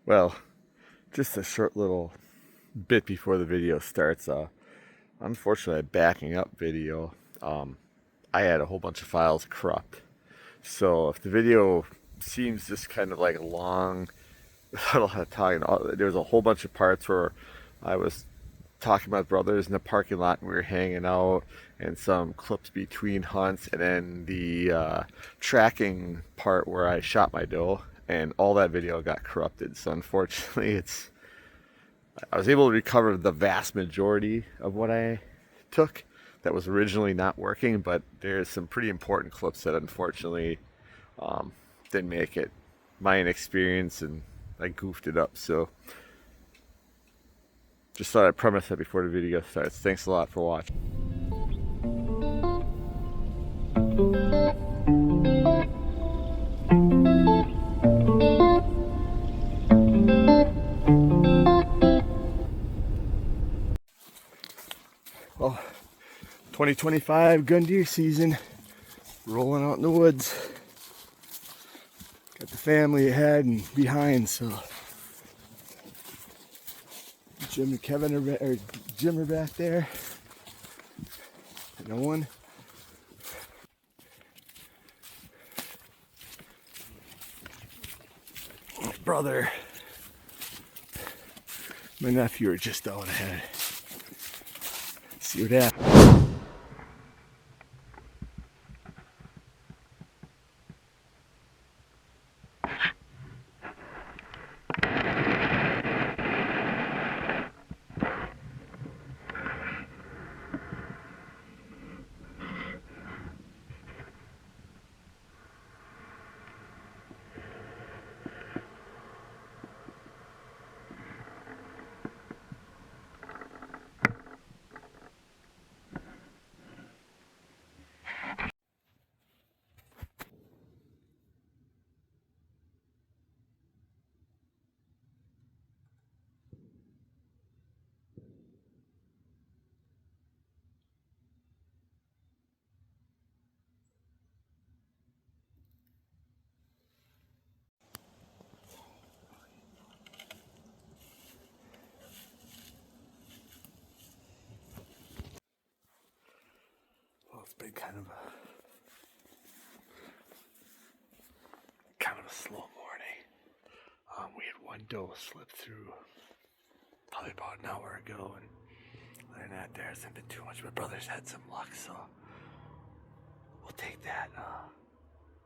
Well, just a short little bit before the video starts. Unfortunately, a backing up video. I had a whole bunch of files corrupt. So if the video seems just kind of like long, without a lot of talking, there was a whole bunch of parts where I was talking to my brothers in the parking lot and we were hanging out, and some clips between hunts, and then the tracking part where I shot my doe, and all that video got corrupted. So unfortunately, I was able to recover the vast majority of what I took that was originally not working, but there's some pretty important clips that unfortunately didn't make it. My inexperience, and I goofed it up. So just thought I'd premise that before the video starts. Thanks a lot for watching. Well, 2025 gun deer season, rolling out in the woods. Got the family ahead and behind, so Jim and Kevin Jim are back there. No one. My brother, my nephew are just out ahead. See what happens. It's been kind of a slow morning. We had one doe slip through probably about an hour ago, and other than that, there hasn't been too much. My brother's had some luck, so we'll take that.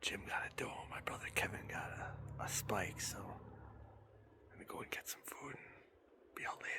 Jim got a doe. My brother Kevin got a spike, so I'm gonna go and get some food and be out later.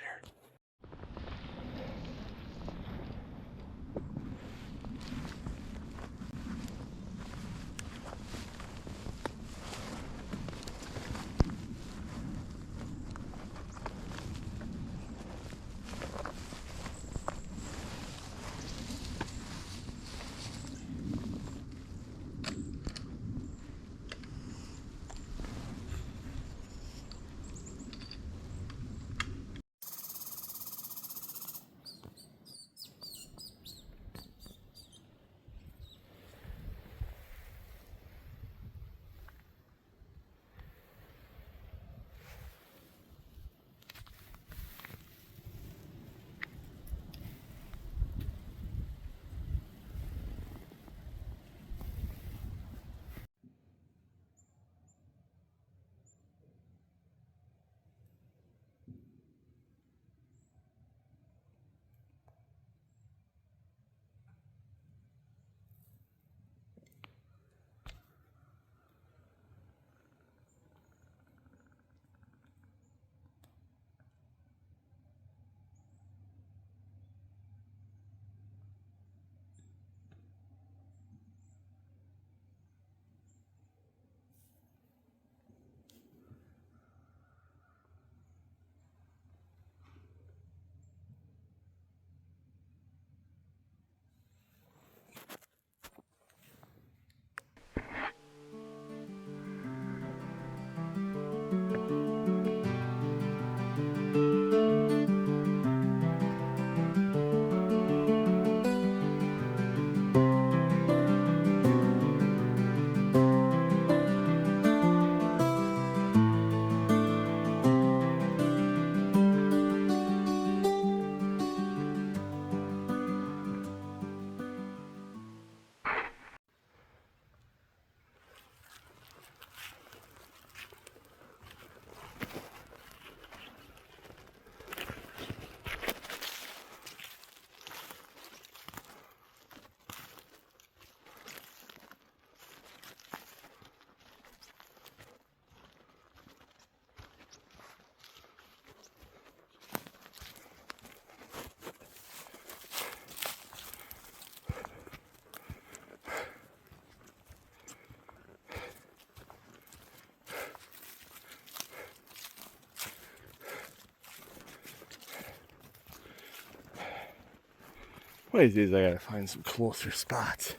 One of these days I gotta find some closer spots.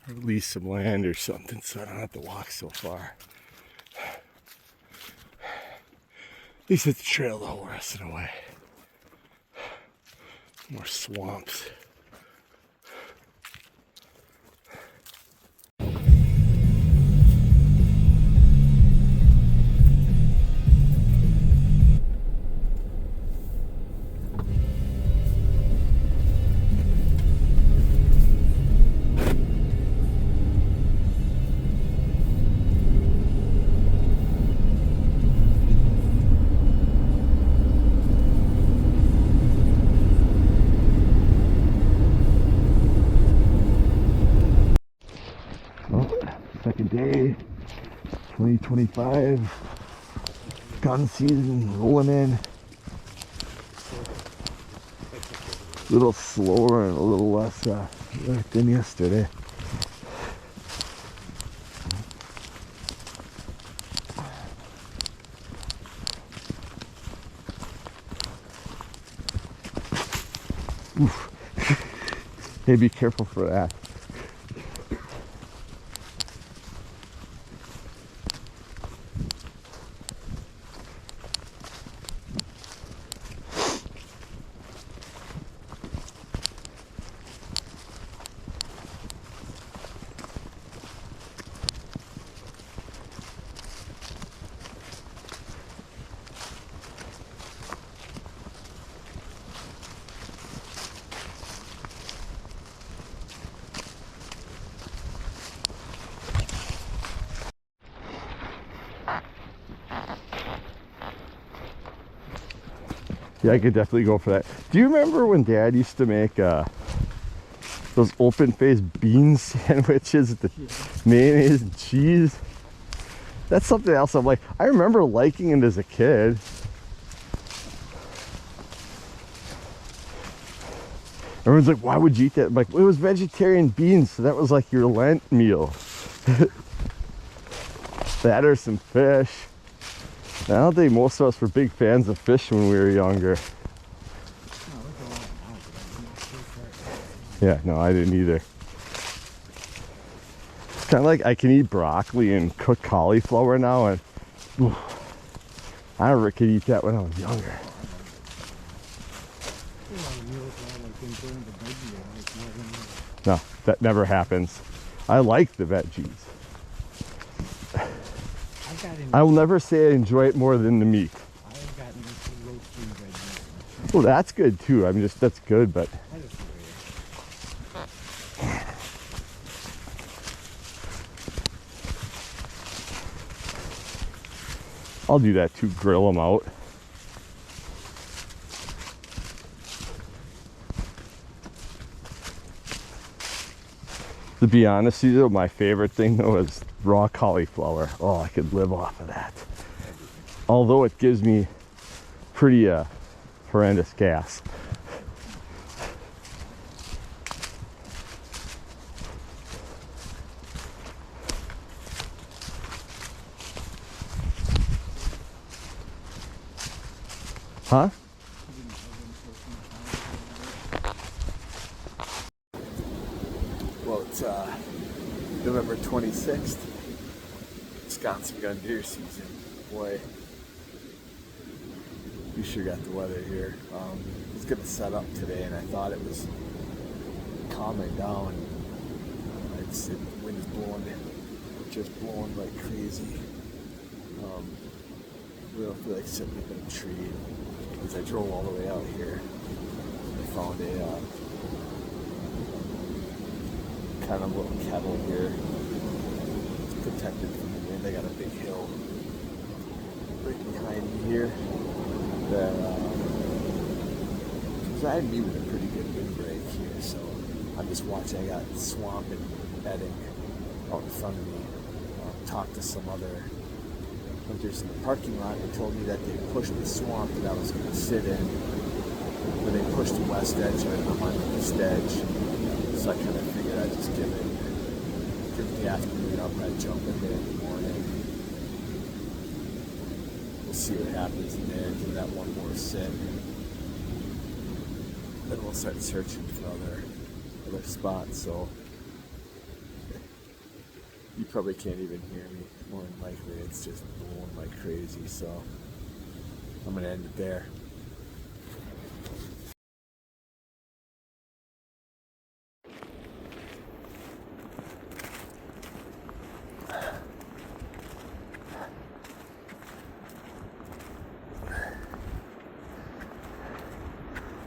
Or lease some land or something so I don't have to walk so far. At least it's a trail the whole rest of the way. More swamps. Second day, 2025, gun season rolling in. A little slower and a little less work than yesterday. Oof. Hey, be careful for that. Yeah, I could definitely go for that. Do you remember when Dad used to make those open-faced bean sandwiches with the mayonnaise and cheese? That's something else I'm like, I remember liking it as a kid. Everyone's like, why would you eat that? I'm like, well, it was vegetarian beans, so that was like your Lent meal. That or some fish. I don't think most of us were big fans of fish when we were younger. Yeah, no, I didn't either. It's kind of like I can eat broccoli and cook cauliflower now, and I never could eat that when I was younger. No, that never happens. I like the veggies. I will never say I enjoy it more than the meat. I've gotten into roasting veggies. Well, that's good too. I mean, just that's good, but I'll do that too. Grill them out. To be honest with you, my favorite thing though is raw cauliflower. Oh, I could live off of that. Although it gives me pretty horrendous gas. Huh? Well, it's November 26th. Wisconsin gun deer season. Boy, we sure got the weather here. It was gonna set up today, and I thought it was calming down. The wind is blowing, just blowing like crazy. We don't feel like sitting up in a tree. As I drove all the way out here, I found a kind of little kettle here. It's protected from the wind. I got a big hill right behind me here that provided me with a pretty good windbreak here. So I'm just watching. I got swamp and bedding out in front of me. Talked to some other hunters in the parking lot and told me that they pushed the swamp that I was going to sit in, but they pushed the west edge and I'm on the east edge. So I kind of figured I'd just give the afternoon up and I'd jump in there in the morning. We'll see what happens in there, give that one more sit. then we'll start searching for other spots. So you probably can't even hear me. More than likely, it's just blowing like crazy. So I'm gonna end it there.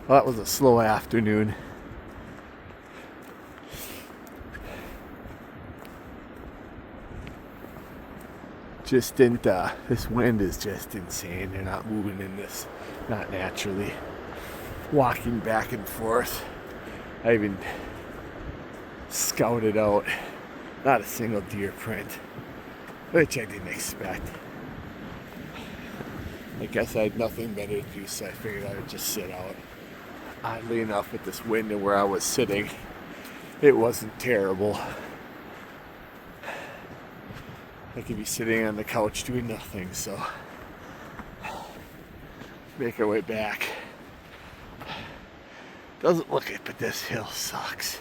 Well, that was a slow afternoon. Just didn't, this wind is just insane. They're not moving in this, not naturally. Walking back and forth. I even scouted out, not a single deer print, which I didn't expect. I guess I had nothing better to do, so I figured I would just sit out. Oddly enough, with this wind and where I was sitting, it wasn't terrible. I could be sitting on the couch doing nothing, so make our way back. Doesn't look it, but this hill sucks.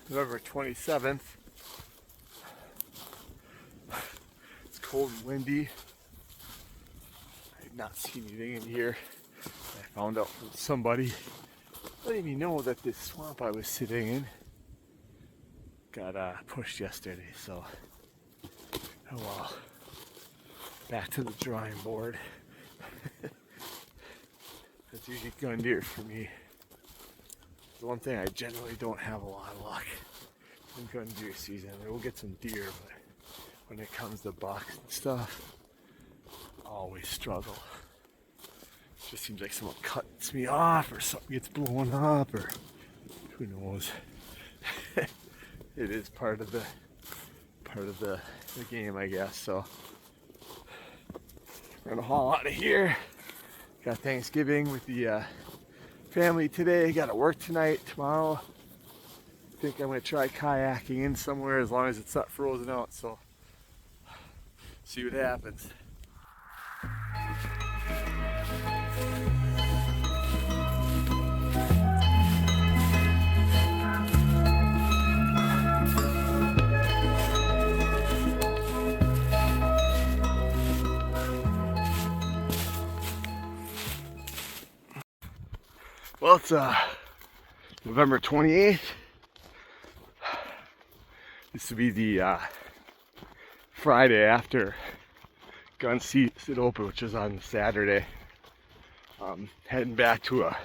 November 27th. It's cold and windy. I did not see anything in here. I found out from somebody letting me know that this swamp I was sitting in got pushed yesterday, so oh well. Back to the drawing board. That's usually gun deer for me. The one thing I generally don't have a lot of luck in gun deer season. We'll get some deer, but when it comes to bucks and stuff, I always struggle. It just seems like someone cuts me off or something gets blown up or who knows. It is part of the game, I guess. So we're gonna haul out of here. Got Thanksgiving with the family today. Got to work tonight, tomorrow. I think I'm gonna try kayaking in somewhere as long as it's not frozen out. So see what happens. Well, it's November 28th. This will be the Friday after gun season open, which is on Saturday. Heading back to a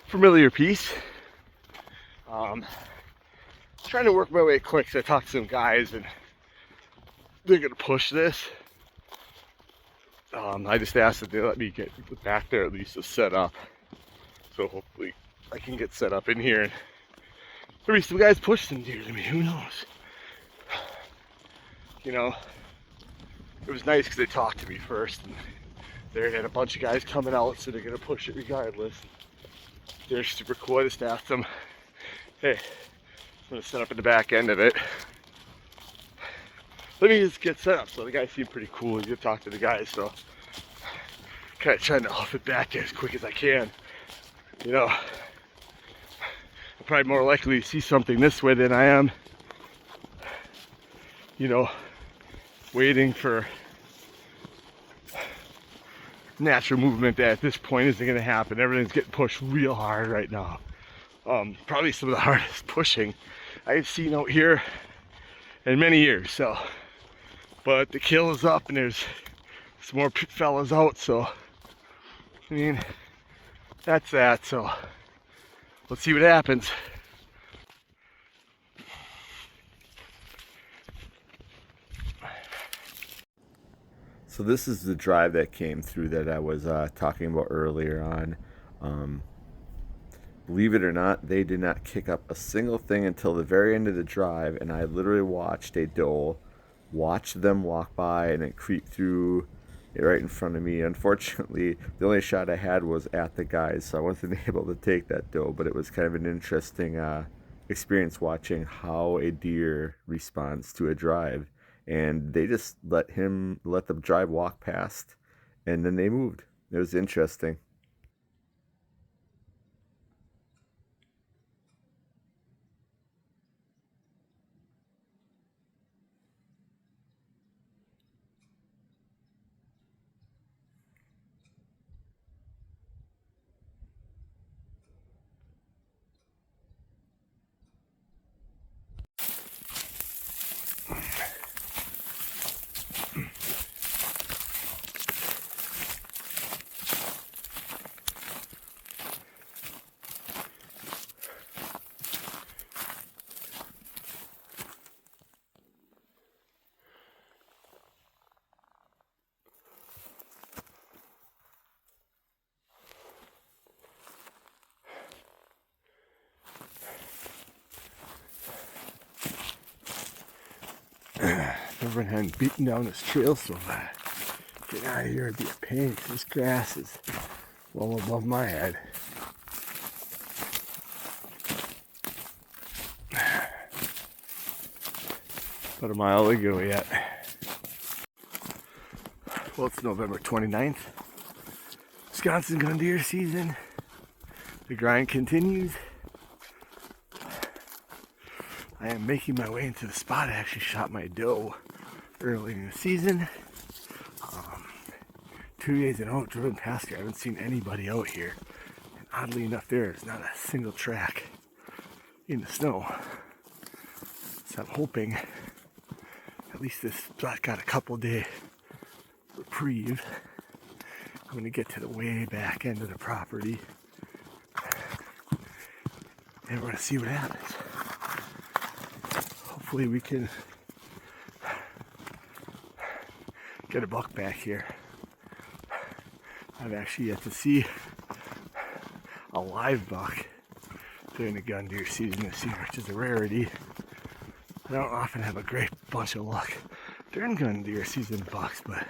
familiar piece. Trying to work my way quick because I talked to some guys and they're gonna push this. I just asked that they let me get back there at least to set up. So hopefully I can get set up in here and maybe some guys push some deer to me, who knows? You know, it was nice because they talked to me first and they had a bunch of guys coming out, so they're gonna push it regardless. They're super cool. I just asked them, hey, I'm gonna set up in the back end of it. Let me just get set up. So the guys seem pretty cool. You can talk to the guys, so kind of trying to off it back there as quick as I can. You know, I'm probably more likely to see something this way than I am, you know, waiting for natural movement that at this point isn't going to happen. Everything's getting pushed real hard right now. Probably some of the hardest pushing I've seen out here in many years. So, but the kill is up and there's some more fellas out. So, I mean, that's that. So, let's see what happens. So this is the drive that came through that I was talking about earlier on. Believe it or not, they did not kick up a single thing until the very end of the drive, and I literally watched a doe watch them walk by and then creep through right in front of me. Unfortunately, the only shot I had was at the guys, so I wasn't able to take that doe, but it was kind of an interesting experience watching how a deer responds to a drive. And they just let the drive walk past, and then they moved. It was interesting. Never hadn't beaten down this trail so bad. Getting out of here would be a pain because this grass is well above my head. About a mile to go yet. Well, it's November 29th. Wisconsin gun deer season. The grind continues. I am making my way into the spot I actually shot my doe early in the season. 2 days in a row, driven past here. I haven't seen anybody out here. And oddly enough, there is not a single track in the snow. So I'm hoping at least this spot got a couple day reprieve. I'm going to get to the way back end of the property. And we're going to see what happens. Hopefully we can get a buck back here. I've actually yet to see a live buck during the gun deer season this year, which is a rarity. I don't often have a great bunch of luck during gun deer season bucks, but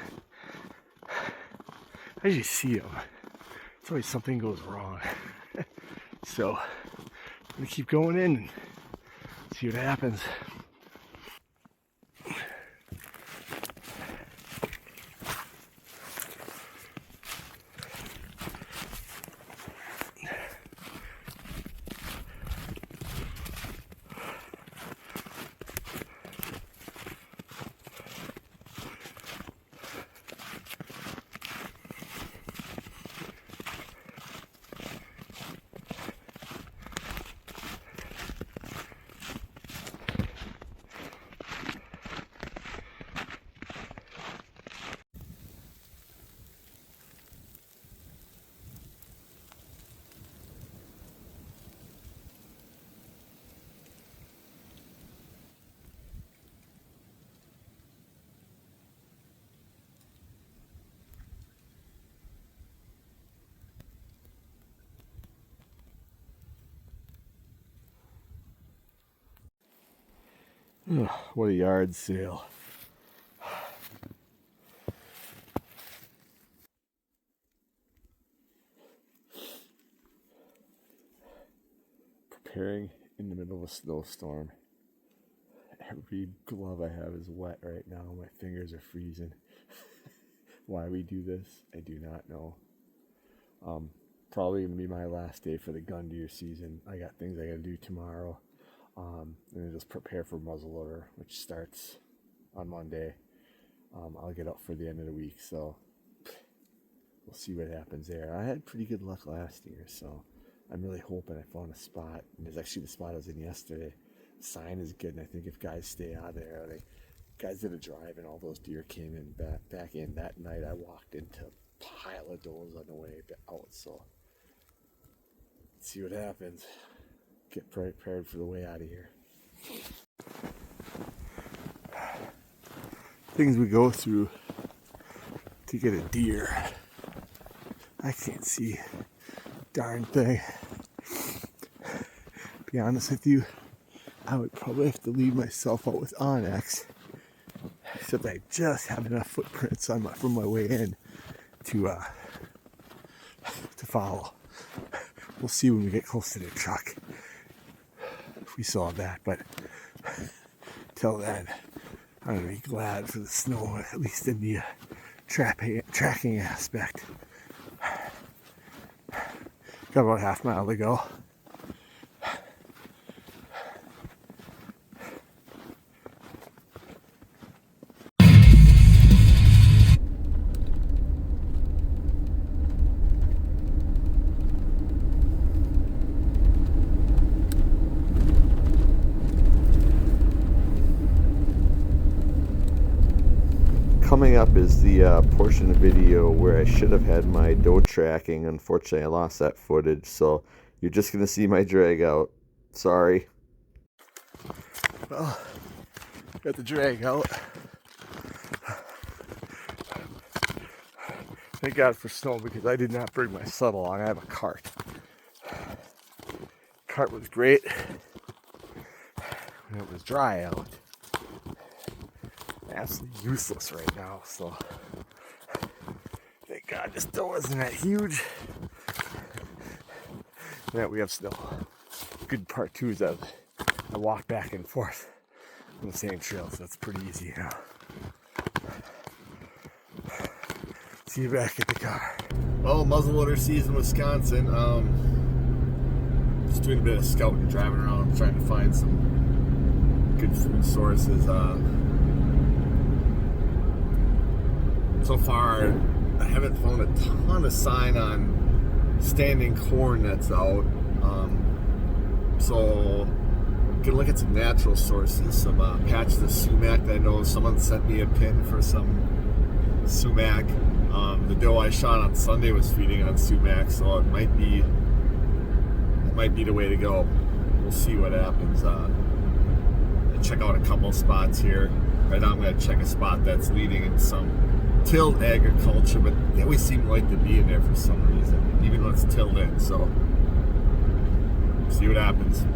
I usually see them. It's always something goes wrong. So I'm gonna keep going in and see what happens. Ugh, what a yard sale. Preparing in the middle of a snowstorm. Every glove I have is wet right now. My fingers are freezing. Why we do this, I do not know. Probably gonna be my last day for the gun deer season. I got things I gotta do tomorrow. And then just prepare for muzzleloader, which starts on Monday. I'll get up for the end of the week, so we'll see what happens there. I had pretty good luck last year, so I'm really hoping I found a spot. And there's actually the spot I was in yesterday. The sign is good, and I think if guys stay out there, guys did a drive, and all those deer came in back in that night. I walked into a pile of does on the way out, so let's see what happens. Get prepared for the way out of here. Things we go through to get a deer. I can't see a darn thing. Be honest with you, I would probably have to leave myself out with Onyx, except I just have enough footprints from my way in to follow. We'll see when we get close to the truck if we saw that, but till then, I'm gonna be glad for the snow, at least in the tracking aspect. Got about half mile to go. Coming up is the portion of video where I should have had my doe tracking. Unfortunately, I lost that footage, so you're just going to see my drag out. Sorry. Well, got the drag out. Thank God for snow because I did not bring my sled along. I have a cart. Cart was great when it was dry out. Absolutely useless right now, so thank God this doe isn't that huge. Yeah, we have snow. Good part too is that I walk back and forth on the same trail, so that's pretty easy now. See you back at the car. Well, muzzleloader season, Wisconsin. Just doing a bit of scouting, driving around, trying to find some good food sources. So far, I haven't found a ton of sign on standing corn that's out. So I'm gonna look at some natural sources, some patches of sumac that I know someone sent me a pin for some sumac. The doe I shot on Sunday was feeding on sumac, so it might be the way to go. We'll see what happens. Check out a couple spots here. Right now I'm gonna check a spot that's leading in some tilled agriculture, but they always seem like to be in there for some reason, even when it's tilled in. So, see what happens.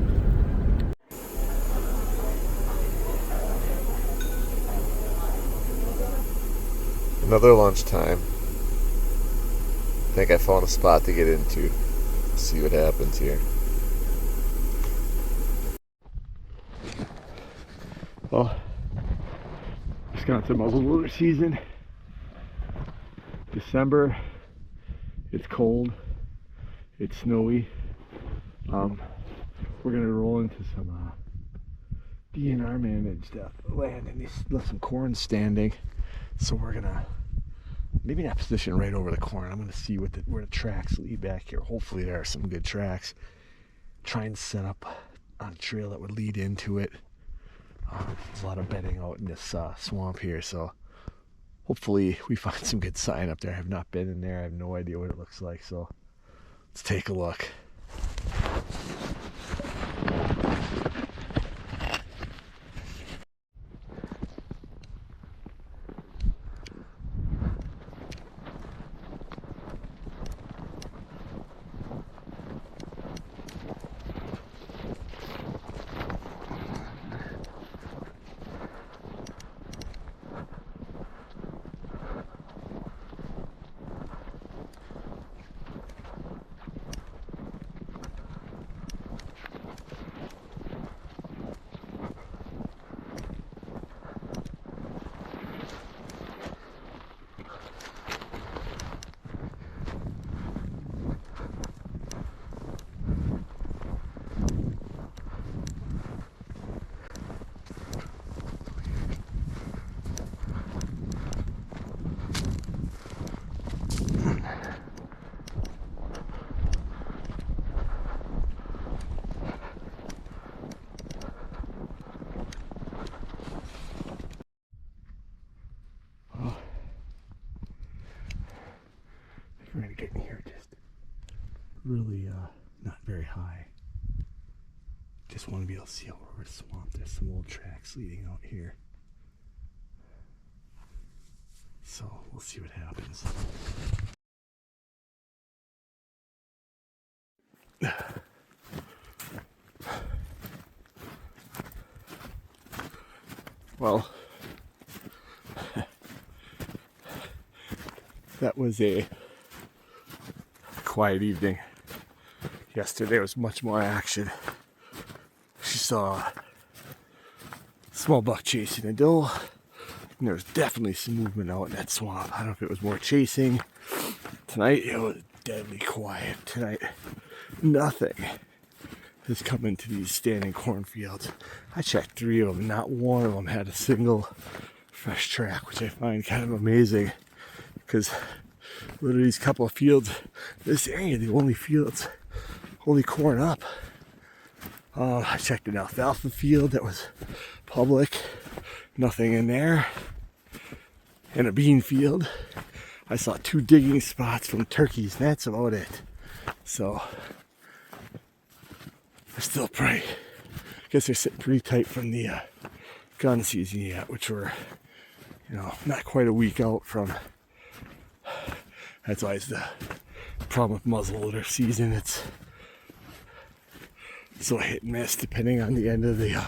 Another lunchtime. I think I found a spot to get into. See what happens here. Well, Wisconsin muzzleloader season. December. It's cold. It's snowy. We're gonna roll into some DNR managed land, and they left some corn standing. So we're gonna maybe not position right over the corn. I'm gonna see where the tracks lead back here. Hopefully there are some good tracks. Try and set up on a trail that would lead into it. There's a lot of bedding out in this swamp here, so hopefully we find some good sign up there. I have not been in there. I have no idea what it looks like, so let's take a look. We're gonna get in here just really not very high. Just want to be able to see over the swamp. There's some old tracks leading out here. So we'll see what happens. Well, that was a quiet evening. Yesterday was much more action. She saw a small buck chasing a doe, and there was definitely some movement out in that swamp. I don't know if it was more chasing. Tonight it was deadly quiet tonight. Nothing has come into these standing cornfields. I checked 3 of them, not one of them had a single fresh track, which I find kind of amazing because literally these couple of fields, this area, the only fields, only corn up. I checked an alfalfa field that was public, nothing in there. And a bean field. I saw 2 digging spots from turkeys, and that's about it. So, they're still pretty, I guess they're sitting pretty tight from the gun season yet, which we're, not quite a week out from. That's always the problem with muzzleloader season. It's so hit and miss depending on the end of the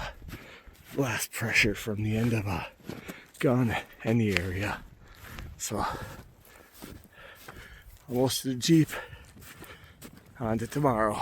blast pressure from the end of a gun and the area. So almost to the Jeep. On to tomorrow.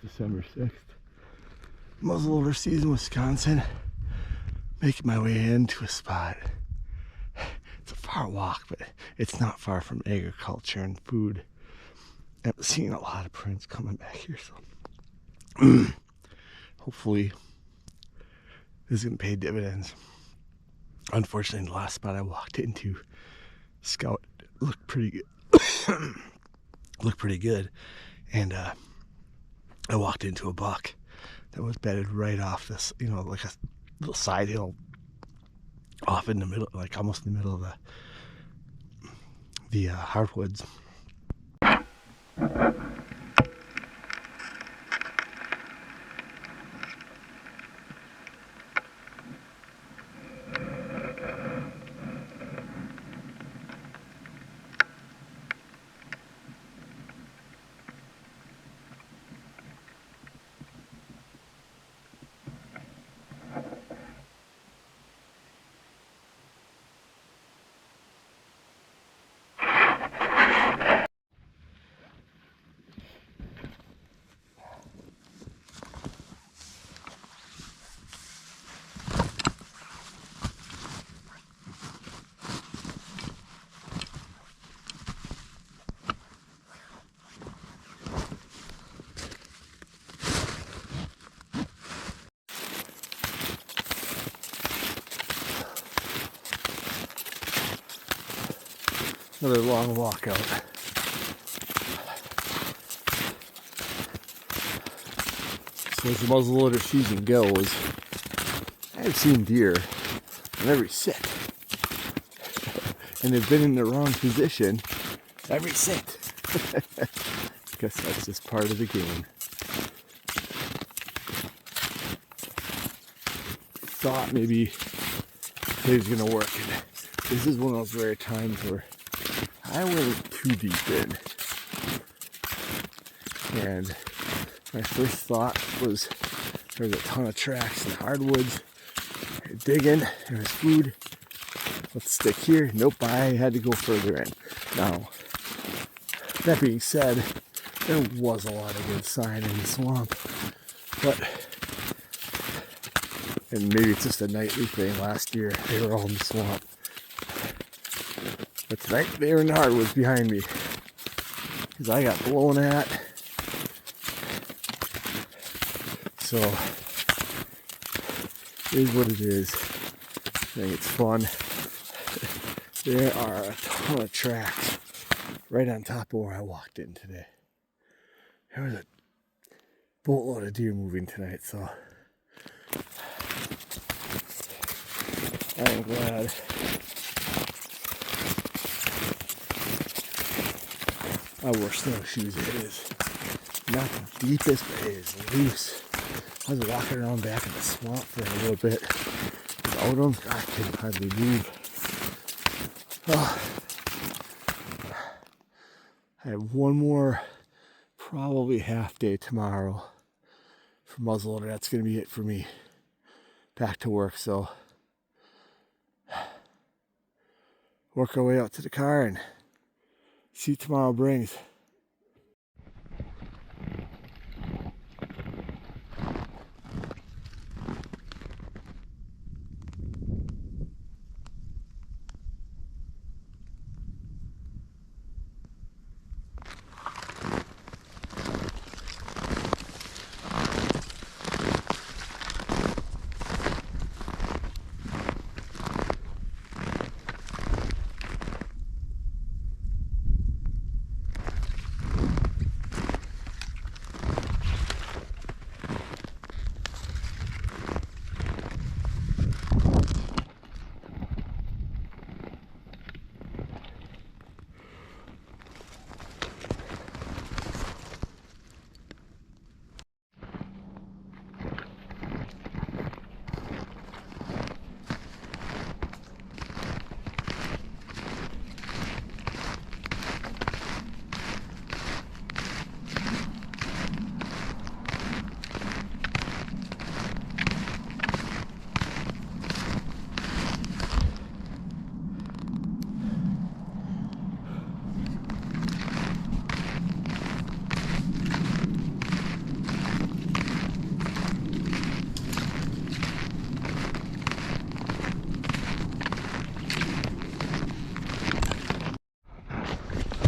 December 6th. Muzzleloader season, Wisconsin. Making my way into a spot. It's a far walk, but it's not far from agriculture and food. I've seen a lot of prints coming back here, so hopefully this is going to pay dividends. Unfortunately, the last spot I walked into, Scout looked pretty good. Looked pretty good, and I walked into a buck that was bedded right off this, like a little side hill off in the middle, like almost in the middle of the hardwoods. Another long walkout. So as the muzzleloader season goes, I've seen deer on every sit. And they've been in the wrong position every sit. I guess that's just part of the game. Thought maybe today's gonna work. And this is one of those rare times where I went too deep in, and my first thought was there's a ton of tracks and hardwoods. You're digging, there's food. Let's stick here. Nope, I had to go further in. Now, that being said, there was a lot of good sign in the swamp, and maybe it's just a nightly thing. Last year they were all in the swamp. But tonight they were in the hardwoods behind me because I got blown at. So it is what it is. I think it's fun. There are a ton of tracks right on top of where I walked in today. There was a boatload of deer moving tonight, so I am glad I wore snowshoes. It is not the deepest, but it is loose. I was walking around back in the swamp for a little bit without them. I couldn't hardly move. Oh. I have one more probably half day tomorrow for muzzleloader. That's going to be it for me. Back to work, so work our way out to the car and see what tomorrow brings.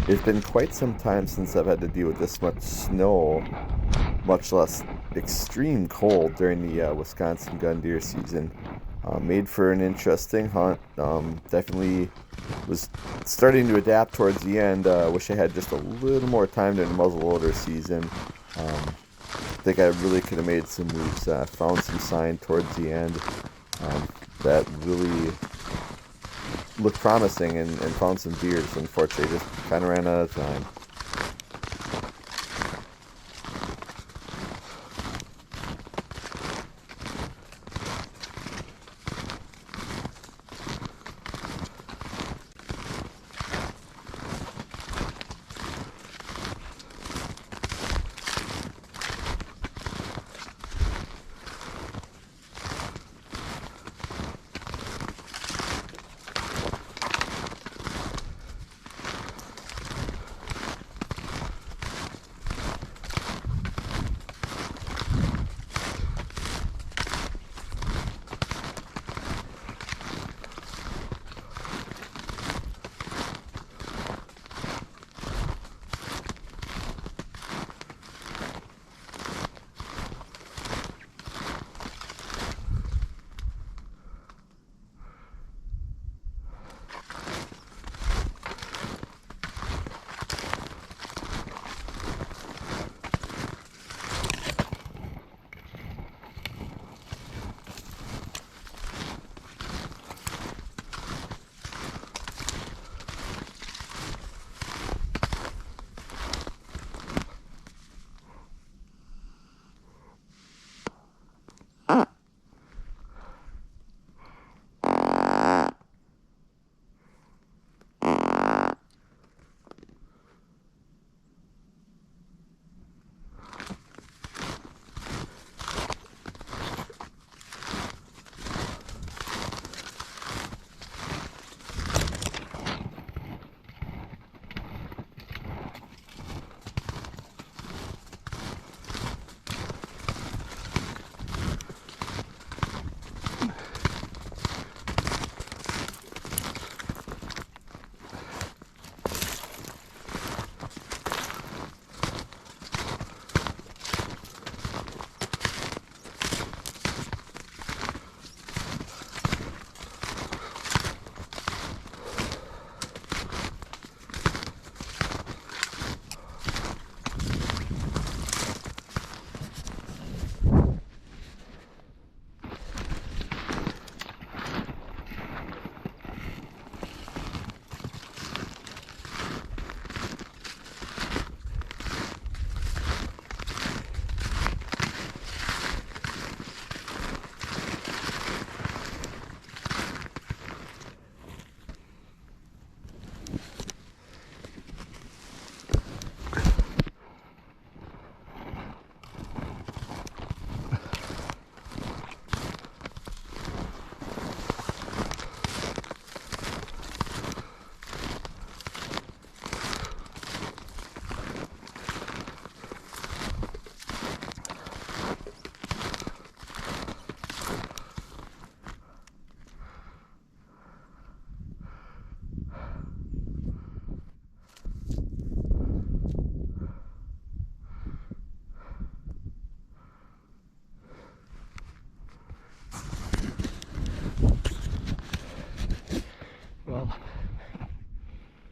It's been quite some time since I've had to deal with this much snow, much less extreme cold during the Wisconsin gun deer season. Made for an interesting hunt. Definitely was starting to adapt towards the end. Wish I had just a little more time during muzzleloader season. Think I really could have made some moves. Found some sign towards the end that really looked promising and found some deer. So unfortunately, just kind of ran out of time.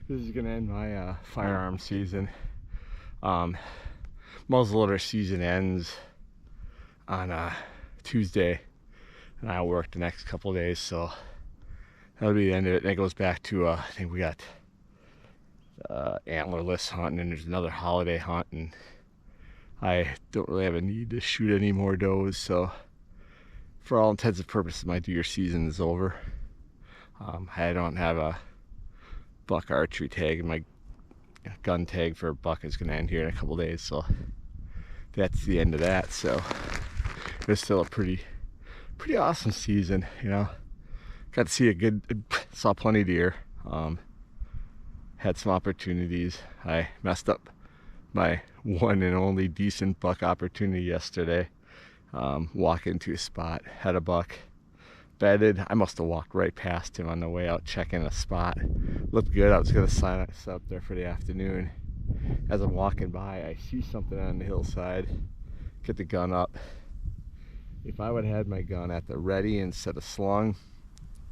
This is gonna end my firearm season. Muzzleloader season ends on Tuesday, and I'll work the next couple days, so that'll be the end of it. And it goes back to I think we got antlerless hunting, and there's another holiday hunt, and I don't really have a need to shoot any more does, so for all intents and purposes my deer season is over. I don't have a buck archery tag, and my gun tag for a buck is going to end here in a couple days, so that's the end of that. So it was still a pretty awesome season, you know. Got to see saw plenty of deer, had some opportunities. I messed up my one and only decent buck opportunity yesterday. Walk into a spot, had a buck bedded. I must have walked right past him on the way out checking a spot. Looked good. I was gonna sign up there for the afternoon. As I'm walking by, I see something on the hillside, get the gun up. If I would have had my gun at the ready instead of slung,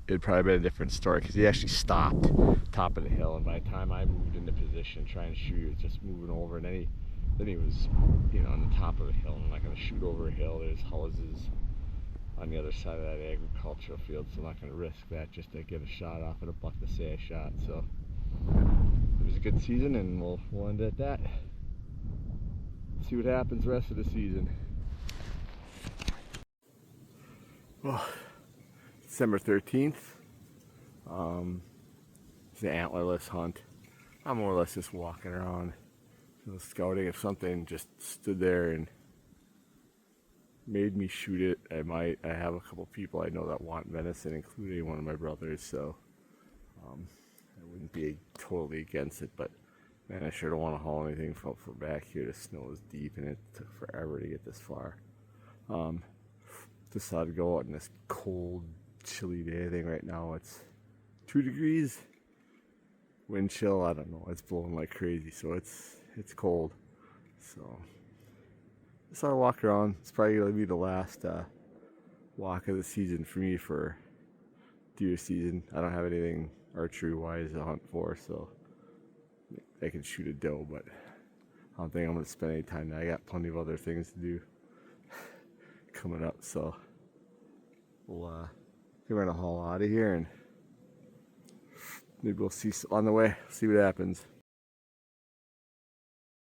it'd probably been a different story, because he actually stopped top of the hill, and by the time I moved into position trying to shoot, he was just moving over, and then he was, you know, on the top of the hill. I'm not going to shoot over a hill. There's houses on the other side of that agricultural field, so I'm not going to risk that just to get a shot off at a buck to say I shot. So it was a good season, and we'll end it at that. See what happens the rest of the season. Well, December 13th. It's an antlerless hunt. I'm more or less just walking around, you know, scouting. If something just stood there and made me shoot it, I might. I have a couple people I know that want venison, including one of my brothers, so I wouldn't be totally against it, but man, I sure don't want to haul anything from back here. The snow is deep and it took forever to get this far. Decided to go out in this cold, chilly day. I think right now it's 2 degrees. Wind chill, I don't know. It's blowing like crazy, so it's cold. So I walk around. It's probably gonna be the last walk of the season for me for deer season. I don't have anything archery wise to hunt for, so I can shoot a doe, but I don't think I'm gonna spend any time there. I got plenty of other things to do coming up, so we're gonna haul out of here, and maybe we'll see on the way. See what happens.